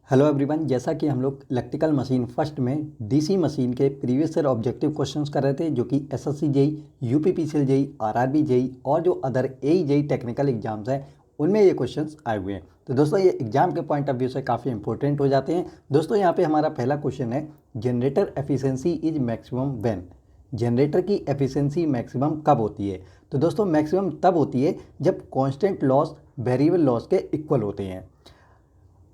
Hello everyone, जैसा कि हम लोग इलेक्ट्रिकल मशीन फर्स्ट में डीसी मशीन के प्रीवियस ईयर ऑब्जेक्टिव क्वेश्चंस कर रहे थे, जो कि SSC JE, UPPCL JE, RRB JE और जो other AE JE technical exams हैं उनमें ये क्वेश्चंस आए हुए हैं। तो दोस्तों ये एग्जाम के पॉइंट ऑफ व्यू से काफ़ी इंपॉर्टेंट हो जाते हैं। दोस्तों यहाँ पे हमारा पहला क्वेश्चन है, generator efficiency is maximum when. Generator की एफिशिएंसी मैक्सिमम कब होती है? तो दोस्तों मैक्सिमम तब होती है जब कॉन्स्टेंट लॉस वेरिएबल लॉस के इक्वल होते हैं।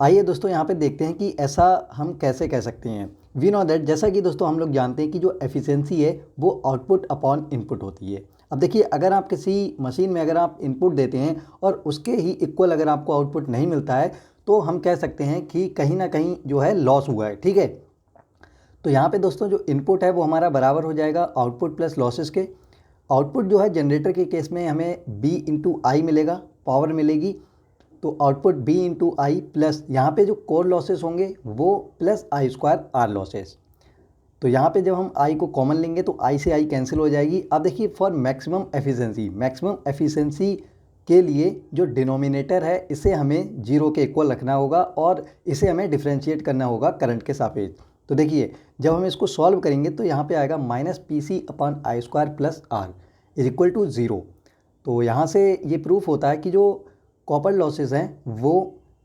आइए दोस्तों यहाँ पे देखते हैं कि ऐसा हम कैसे कह सकते हैं। वी नो दैट, जैसा कि दोस्तों हम लोग जानते हैं कि जो एफिशिएंसी है वो आउटपुट अपॉन इनपुट होती है। अब देखिए, अगर आप किसी मशीन में अगर आप इनपुट देते हैं और उसके ही इक्वल अगर आपको आउटपुट नहीं मिलता है तो हम कह सकते हैं कि कहीं ना कहीं जो है लॉस हुआ है। ठीक है, तो यहाँ पे दोस्तों जो इनपुट है वो हमारा बराबर हो जाएगा आउटपुट प्लस लॉसेस के। आउटपुट जो है जनरेटर के केस में हमें बी इंटू आई मिलेगा, पावर मिलेगी। तो आउटपुट बी इंटू आई प्लस यहाँ पे जो कोर लॉसेस होंगे वो प्लस आई स्क्वायर आर लॉसेस। तो यहाँ पे जब हम आई को कॉमन लेंगे तो आई से आई कैंसिल हो जाएगी। अब देखिए, फॉर मैक्सिमम एफिशिएंसी के लिए जो डिनोमिनेटर है इसे हमें जीरो के इक्वल रखना होगा और इसे हमें डिफ्रेंशिएट करना होगा करंट के सापेक्ष। तो देखिए, जब हम इसको सॉल्व करेंगे तो यहाँ पे आएगा minus P C upon I square plus R is equal to zero. तो यहाँ से ये प्रूफ होता है कि जो कॉपर लॉसेस हैं वो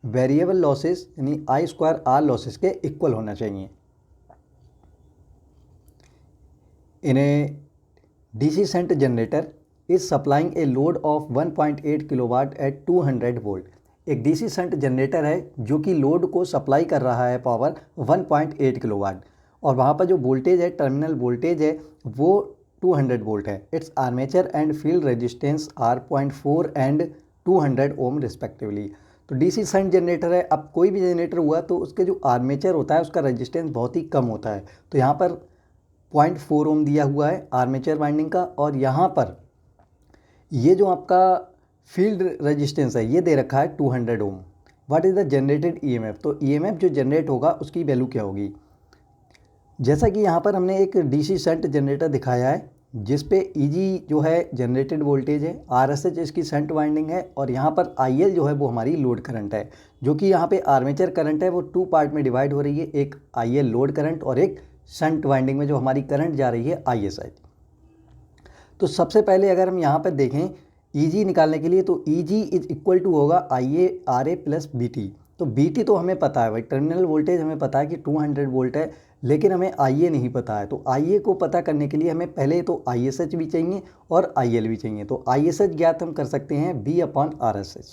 वेरिएबल लॉसेस यानी आई स्क्वायर आर लॉसेस के इक्वल होना चाहिए। In a DC shunt generator is supplying a load of 1.8 kilowatt at 200 volt. एक डीसी शंट जनरेटर है जो कि लोड को सप्लाई कर रहा है पावर 1.8 किलोवाट और वहाँ पर जो वोल्टेज है, टर्मिनल वोल्टेज है वो 200 वोल्ट है। It's armature and field resistance are 0.4 and 200 ohm respectively. तो डीसी शंट जनरेटर है, अब कोई भी जनरेटर हुआ तो उसके जो आर्मेचर होता है उसका रेजिस्टेंस बहुत ही कम होता है। तो यहाँ पर 0.4 ओम दिया हुआ है आर्मेचर वाइंडिंग का और यहाँ पर ये जो आपका फील्ड रेजिस्टेंस है ये दे रखा है 200 ohm. What is the generated EMF? तो ईएमएफ जो जनरेट होगा उसकी वैल्यू क्या होगी? जैसा कि यहाँ पर हमने एक डीसी शंट जनरेटर दिखाया है जिस पे ईजी जो है जनरेटेड वोल्टेज है, आरएसएच इसकी शंट वाइंडिंग है और यहाँ पर आईएल जो है वो हमारी लोड करंट है, जो कि यहाँ पे आर्मेचर करंट है वो टू पार्ट में डिवाइड हो रही है, एक आईएल लोड करंट और एक शंट वाइंडिंग में जो हमारी करंट जा रही है आईएसएच। तो सबसे पहले अगर हम यहाँ पर देखें ईजी निकालने के लिए तो ईजी इज इक्वल टू होगा I A R A plus B T. तो बी टी तो हमें पता है भाई, टर्मिनल वोल्टेज हमें पता है कि 200 वोल्ट है, लेकिन हमें आई ए नहीं पता है। तो आई ए को पता करने के लिए हमें पहले तो आई एस एच भी चाहिए और आई एल भी चाहिए। तो आई एस एच ज्ञात हम कर सकते हैं B upon R S H.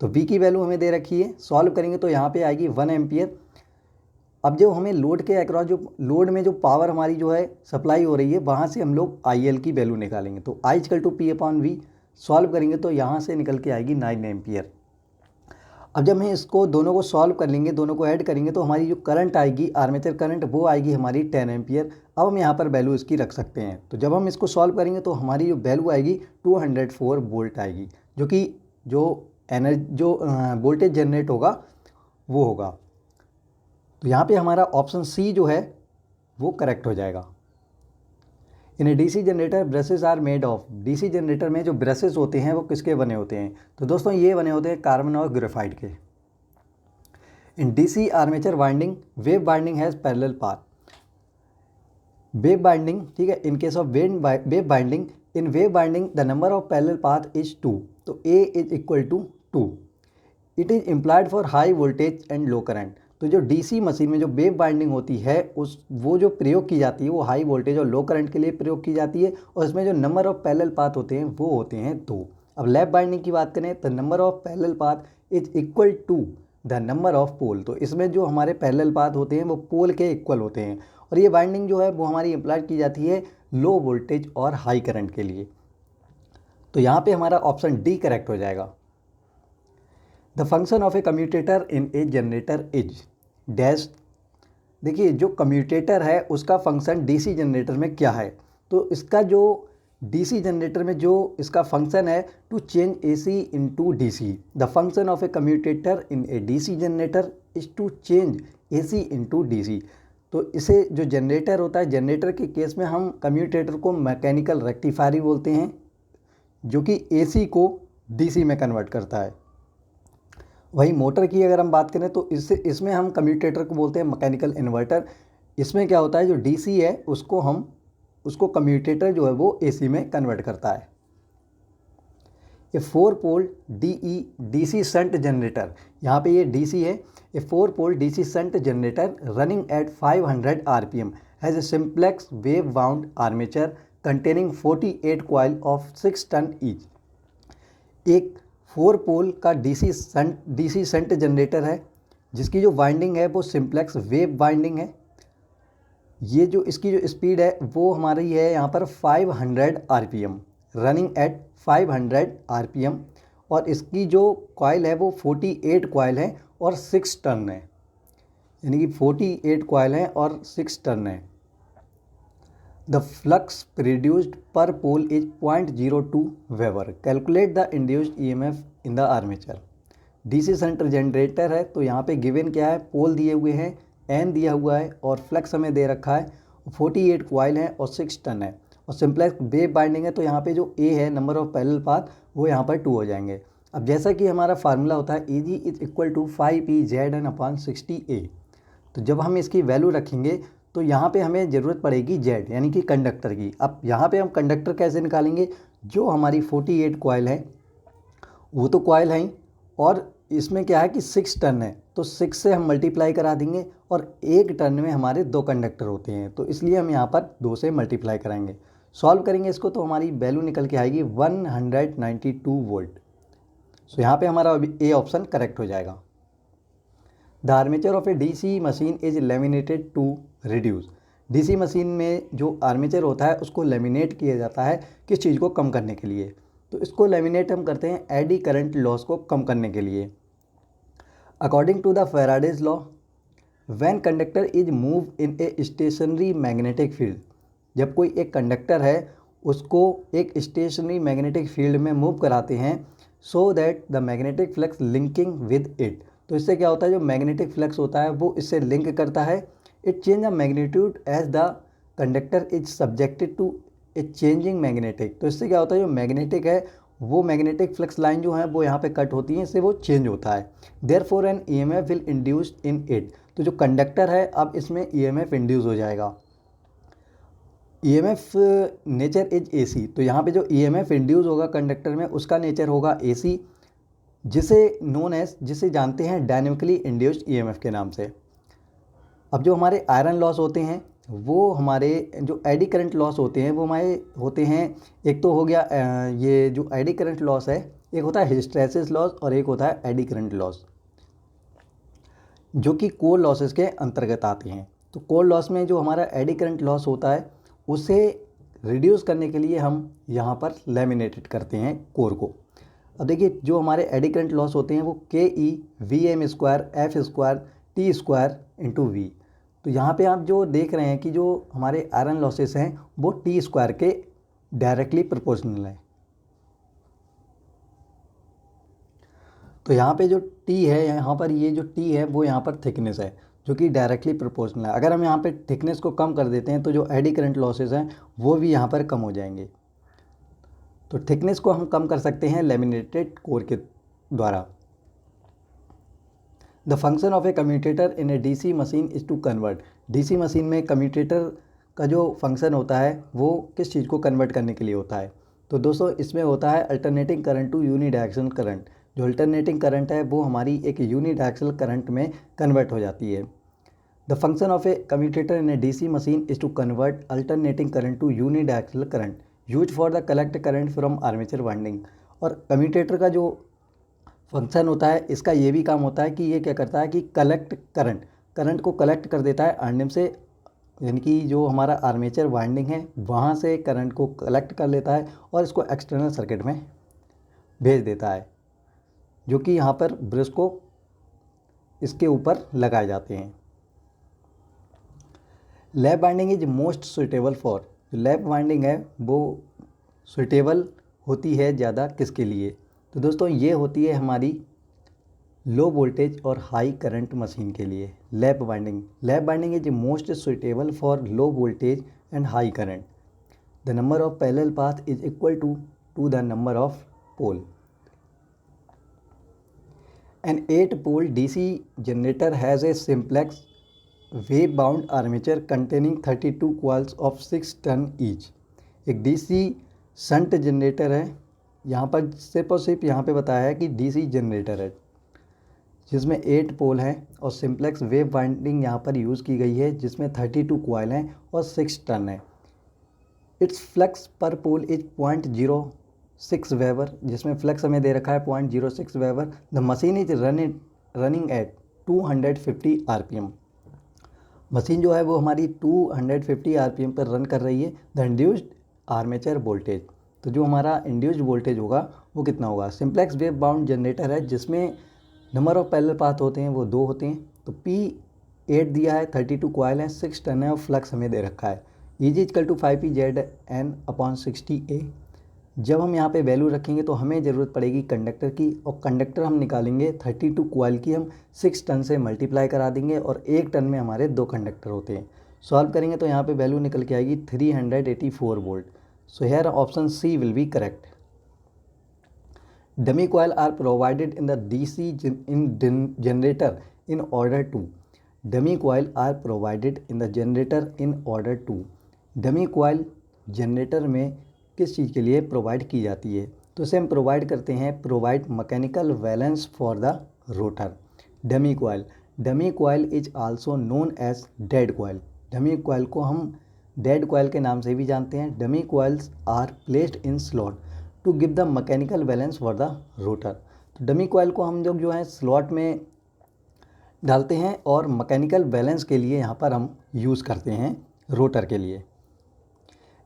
तो बी की वैल्यू हमें दे रखी है, सॉल्व करेंगे तो यहाँ पे आएगी 1 एम्पियर। अब जो हमें लोड के अक्रॉस जो लोड में जो पावर हमारी जो है सप्लाई हो रही है वहाँ से हम लोग आई एल की वैल्यू निकालेंगे। तो I equal to P upon V, solve करेंगे तो यहाँ से निकल के आएगी 9 एम्पियर। अब जब हम इसको दोनों को सॉल्व कर लेंगे, दोनों को ऐड करेंगे तो हमारी जो करंट आएगी आर्मेचर करंट वो आएगी हमारी 10 एम्पियर। अब हम यहाँ पर वैल्यू इसकी रख सकते हैं। तो जब हम इसको सॉल्व करेंगे तो हमारी जो वैल्यू आएगी 204 वोल्ट आएगी, जो कि जो वोल्टेज जनरेट होगा वो होगा। तो यहाँ पे हमारा ऑप्शन सी जो है वो करेक्ट हो जाएगा। In a DC generator brushes are made of. DC generator में जो ब्रशेस होते हैं वो किसके बने होते हैं? तो दोस्तों ये बने होते हैं कार्बन और ग्रेफाइट के। In DC armature winding wave binding has parallel path. Wave binding, ठीक है, in case of wave binding, in wave binding the number of parallel path is 2। तो A is equal to 2। It is implied for high voltage and low current. तो जो DC machine में जो wave binding होती है वो जो प्रयोग की जाती है वो हाई वोल्टेज और लो करंट के लिए प्रयोग की जाती है और इसमें जो नंबर ऑफ पैरेलल पाथ होते हैं वो होते हैं 2। अब लैप बाइंडिंग की बात करें तो number of parallel path is equal to the number of pole. तो इसमें जो हमारे पैरेलल पाथ होते हैं वो पोल के इक्वल होते हैं और ये बाइंडिंग जो है वो हमारी अप्लाई की जाती है लो वोल्टेज और हाई करंट के लिए। तो यहाँ पर हमारा ऑप्शन डी करेक्ट हो जाएगा। The function of a commutator in A generator is dash. देखिए, जो कम्यूटेटर है उसका फंक्शन डीसी जनरेटर में क्या है? तो इसका जो डीसी जनरेटर में जो इसका फंक्शन है to change AC into DC. The function of a commutator in a DC generator is to change AC into DC. तो इसे जो जनरेटर होता है, जनरेटर के केस में हम कम्यूटेटर को मैकेनिकल रेक्टिफायर ही बोलते हैं, जो कि एसी को डीसी में कन्वर्ट करता है। वही मोटर की अगर हम बात करें तो इसमें हम कम्यूटेटर को बोलते हैं मैकेनिकल इन्वर्टर। इसमें क्या होता है, जो डीसी है उसको कम्यूटेटर जो है वो एसी में कन्वर्ट करता है। A 4 pole DC shunt generator, यहाँ पे ये डीसी है। A 4 pole DC shunt generator running at 500 RPM has a simplex wave bound armature containing 48 coil of 6 turn each. एक 4 पोल का डीसी शंट जनरेटर है जिसकी जो वाइंडिंग है वो सिंप्लेक्स वेव वाइंडिंग है। ये जो इसकी जो स्पीड है वो हमारी है यहाँ पर 500 आरपीएम, रनिंग एट 500 आरपीएम, और इसकी जो कॉइल है वो 48 कॉइल है और 6 टन है, यानी कि 48 कॉइल है और 6 टन है। The flux produced per pole is 0.02 weber. Calculate the induced EMF in the armature. DC shunt generator है तो यहाँ पे गिवन क्या है, पोल दिए हुए हैं, एन दिया हुआ है और फ्लक्स हमें दे रखा है, 48 कॉइल है और 6 टन है, और सिंप्लेक्स वेव बाइंडिंग है। तो यहाँ पे जो ए है नंबर ऑफ पैरेलल पाथ वो यहाँ पर 2 हो जाएंगे। अब जैसा कि हमारा फार्मूला होता है ए जी इज इक्वल टू 5p/60a, तो जब हम इसकी वैल्यू रखेंगे तो यहाँ पे हमें ज़रूरत पड़ेगी जेड यानी कि कंडक्टर की। अब यहाँ पे हम कंडक्टर कैसे निकालेंगे, जो हमारी 48 कॉइल है वो तो कॉइल हैं, और इसमें क्या है कि 6 टन है तो 6 से हम मल्टीप्लाई करा देंगे, और 1 टन में हमारे 2 कंडक्टर होते हैं तो इसलिए हम यहाँ पर 2 से मल्टीप्लाई कराएंगे। सॉल्व करेंगे इसको तो हमारी वैल्यू निकल के आएगी 192 वोल्ट। सो यहाँ पे हमारा ए ऑप्शन करेक्ट हो जाएगा। The armature of a DC machine is laminated to reduce. DC machine में जो आर्मेचर होता है उसको लेमिनेट किया जाता है किस चीज़ को कम करने के लिए, तो इसको लेमिनेट हम करते हैं एडी करंट लॉस को कम करने के लिए। According to the Faraday's law, when conductor is move in a stationary magnetic field, जब कोई एक कंडक्टर है उसको एक स्टेशनरी मैग्नेटिक फील्ड में मूव कराते हैं, so that the magnetic flux linking with it, तो इससे क्या होता है, जो मैग्नेटिक फ्लक्स होता है वो इससे लिंक करता है। It change the magnitude as the conductor is subjected to a changing magnetic, तो इससे क्या होता है, जो मैग्नेटिक है वो मैग्नेटिक फ्लक्स लाइन जो है वो यहाँ पे कट होती है, इससे वो चेंज होता है। Therefore an EMF will induced in it, तो जो कंडक्टर है अब इसमें ईएमएफ इंड्यूस हो जाएगा। ईएमएफ नेचर इज एसी, तो यहाँ पे जो ईएमएफ इंड्यूस होगा कंडक्टर में उसका नेचर होगा एसी, जिसे जानते हैं डायनेमिकली इंड्यूस्ड ईएमएफ के नाम से। अब जो हमारे आयरन लॉस होते हैं वो हमारे जो एडी करंट लॉस होते हैं वो हमारे होते हैं, एक तो हो गया ये जो एडी करंट लॉस है, एक होता है हिस्टैरिसीस लॉस और एक होता है एडी करंट लॉस, जो कि कोर लॉसेस के अंतर्गत आते हैं। तो कोर लॉस में जो हमारा एडी करंट लॉस होता है उसे रिड्यूस करने के लिए हम यहाँ पर लेमिनेटेड करते हैं कोर को। अब देखिए जो हमारे एडी करंट लॉस होते हैं वो KE/VM²F²T² × V, तो यहाँ पे आप जो देख रहे हैं कि जो हमारे आयरन लॉसेस हैं वो T² के डायरेक्टली प्रोपोर्शनल है। तो यहाँ पे जो T है, यहाँ पर ये जो T है वो यहाँ पर थिकनेस है जो कि डायरेक्टली प्रोपोर्शनल है। अगर हम यहाँ पे थिकनेस को कम कर देते हैं तो जो एडी करंट लॉसेस हैं वो भी यहाँ पर कम हो जाएंगे। तो थिकनेस को हम कम कर सकते हैं लेमिनेटेड कोर के द्वारा। The function of a commutator in a DC machine is to convert. DC machine में कम्यूटेटर का जो फंक्शन होता है वो किस चीज़ को कन्वर्ट करने के लिए होता है, तो दोस्तों इसमें होता है alternating current to unidirectional current. जो अल्टरनेटिंग करंट है वो हमारी एक यूनिडायरेक्शनल करंट में कन्वर्ट हो जाती है। The function of a commutator in a DC machine is to convert alternating current to unidirectional current use for the collect current from armature winding. और कम्यूटेटर का जो फंक्शन होता है इसका ये भी काम होता है कि ये क्या करता है कि कलेक्ट करंट को कलेक्ट कर देता है आर्निम से, यानी कि जो हमारा आर्मेचर वाइंडिंग है वहाँ से करंट को कलेक्ट कर लेता है और इसको एक्सटर्नल सर्किट में भेज देता है, जो कि यहाँ पर ब्रश को इसके ऊपर लगाए जाते हैं। Lap winding is most suitable for, lap winding है वो सुटेबल होती है ज़्यादा किसके लिए, तो दोस्तों ये होती है हमारी लो वोल्टेज और हाई करंट मशीन के लिए। Lap winding is most suitable for low voltage and high current. The number of parallel path is equal to the number of pole. An 8-pole DC generator has a simplex wave-bound armature containing 32 coils of 6 ton each। एक DC shunt generator है, यहाँ पर सिर्फ और सिर्फ यहाँ पे बताया है कि DC जनरेटर है जिसमें 8 पोल हैं और सिंप्लेक्स वेव वाइंडिंग यहाँ पर यूज़ की गई है जिसमें 32 कॉइल हैं और 6 टन है। इट्स फ्लक्स पर पोल इज 0.06 वेबर, जिसमें फ्लक्स हमें दे रखा है 0.06 weber. The machine is running at 250 RPM. Machine जो है वो हमारी 250 आरपीएम पर रन कर रही है। द इंड्यूस्ड आर्मेचर वोल्टेज, तो जो हमारा इंड्यूस्ड वोल्टेज होगा वो कितना होगा। सिंप्लेक्स वेव बाउंड जनरेटर है जिसमें नंबर ऑफ पैरेलल पाथ होते हैं वो 2 होते हैं। तो P8 दिया है, 32 कॉइल है, 6 टन है और फ्लक्स हमें दे रखा है। EG = 5PZN/60A। जब हम यहाँ पे वैल्यू रखेंगे तो हमें ज़रूरत पड़ेगी कंडक्टर की, और कंडक्टर हम निकालेंगे 32 कॉइल की हम 6 टन से मल्टीप्लाई करा देंगे और 1 टन में हमारे 2 कंडक्टर होते हैं। सॉल्व करेंगे तो यहाँ पे वैल्यू निकल के आएगी 384 volt. So here option C will be correct. Dummy coil are provided in the DC generator in order to। Dummy coil are provided in the generator in order to। Dummy coil generator में किस चीज़ के लिए provide की जाती है, तो इसे हम प्रोवाइड करते हैं provide mechanical balance for the rotor. Dummy coil is also known as dead coil. Dummy coil को हम डेड कॉइल के नाम से भी जानते हैं। Dummy coils are placed in slot to give the mechanical balance for the rotor. तो dummy coil को हम लोग जो है स्लॉट में डालते हैं और मैकेनिकल बैलेंस के लिए यहाँ पर हम यूज़ करते हैं रोटर के लिए।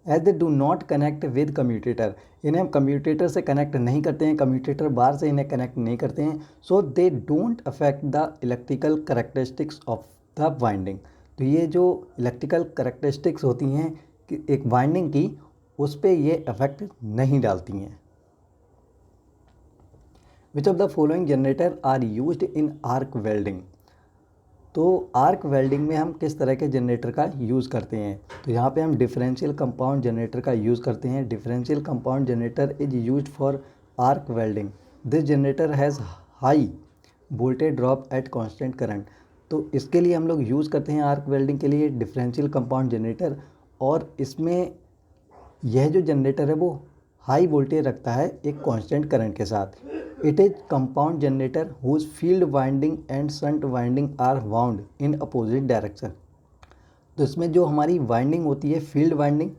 As they do not connect with commutator, इन्हें हम कम्यूटेटर से कनेक्ट नहीं करते हैं, कम्यूटेटर बार से इन्हें कनेक्ट नहीं करते हैं। So they don't affect the electrical characteristics of the winding. तो ये जो इलेक्ट्रिकल करेक्टरिस्टिक्स होती हैं कि एक वाइंडिंग की, उस पर ये इफेक्ट नहीं डालती हैं। Which of the following generator are used in arc welding. तो आर्क वेल्डिंग में हम किस तरह के जनरेटर का यूज़ करते हैं, तो यहाँ पे हम डिफरेंशियल कंपाउंड जनरेटर का यूज़ करते हैं। Differential compound generator is used for arc welding. This generator has high voltage drop at constant current. तो इसके लिए हम लोग यूज़ करते हैं आर्क वेल्डिंग के लिए डिफरेंशियल कंपाउंड जनरेटर, और इसमें यह जो जनरेटर है वो हाई वोल्टेज रखता है एक कांस्टेंट करंट के साथ। It is compound generator whose field winding and shunt winding are wound in opposite direction. तो इसमें जो हमारी वाइंडिंग होती है field winding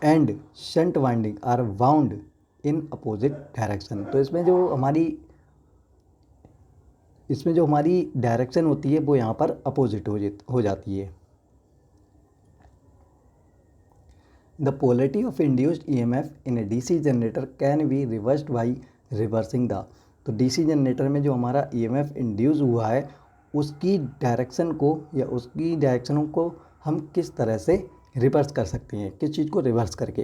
and shunt winding are wound in opposite direction. तो इसमें जो हमारी डायरेक्शन होती है वो यहाँ पर अपोजिट हो जाती है। The polarity of induced EMF in a DC generator can be reversed by reversing the। तो DC जनरेटर में जो हमारा EMF इंड्यूस हुआ है उसकी डायरेक्शन को या उसकी डायरेक्शनों को हम किस तरह से रिवर्स कर सकते हैं, किस चीज़ को रिवर्स करके,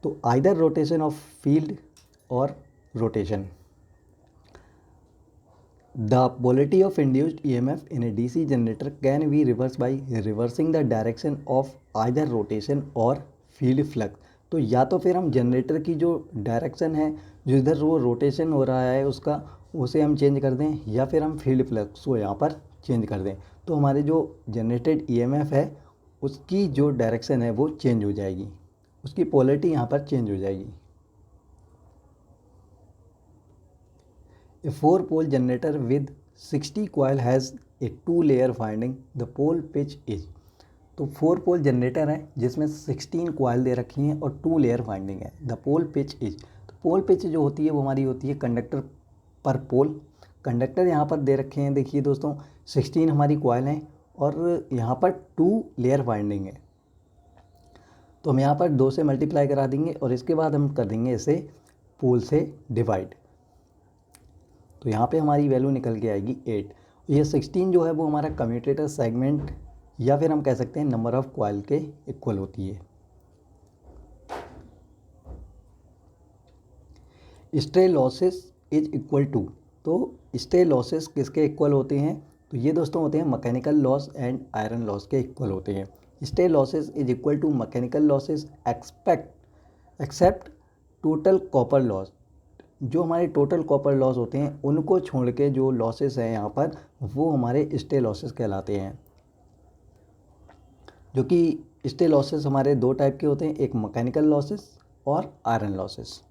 तो आइदर रोटेशन ऑफ फील्ड और rotation. The polarity of induced EMF in a DC generator can be reversed by reversing the direction of either rotation or field flux। तो या तो फिर हम जनरेटर की जो डायरेक्शन है, जो इधर वो रोटेशन हो रहा है उसका, उसे हम चेंज कर दें, या फिर हम फील्ड फ्लक्स को यहाँ पर चेंज कर दें। तो हमारे जो जनरेटेड EMF है उसकी जो डायरेक्शन है वो चेंज हो जाएगी, उसकी पोलैरिटी यहाँ पर चेंज हो जाएगी। A 4-pole generator with 60 coil has a 2-layer winding। The pole pitch is। तो 4-pole जनरेटर है जिसमें 16 coil दे रखी हैं और 2 लेयर वाइंडिंग है। The pole pitch is। तो पोल पिच जो होती है वो हमारी होती है कंडक्टर पर पोल। कंडक्टर यहाँ पर दे रखे हैं, देखिए दोस्तों 16 हमारी coil हैं और यहाँ पर 2 लेयर वाइंडिंग है। तो हम यहाँ पर 2 से मल्टीप्लाई करा देंगे और इसके बाद हम कर देंगे इसे पोल से डिवाइड। तो यहाँ पे हमारी वैल्यू निकल के आएगी 8। ये 16 जो है वो हमारा कम्यूटेटर सेगमेंट या फिर हम कह सकते हैं नंबर ऑफ कॉइल के इक्वल होती है। Stray losses is equal to. तो स्ट्रे लॉसेस किसके इक्वल होते हैं, तो ये दोस्तों होते हैं mechanical loss and iron loss के इक्वल होते हैं। Stray losses is equal to mechanical losses except total copper loss. जो हमारे टोटल कॉपर लॉस होते हैं उनको छोड़ के जो लॉसेस हैं यहाँ पर वो हमारे स्टे लॉसेस कहलाते हैं। जो कि स्टे लॉसेस हमारे दो टाइप के होते हैं, एक मैकेनिकल लॉसेस और आयरन लॉसेस।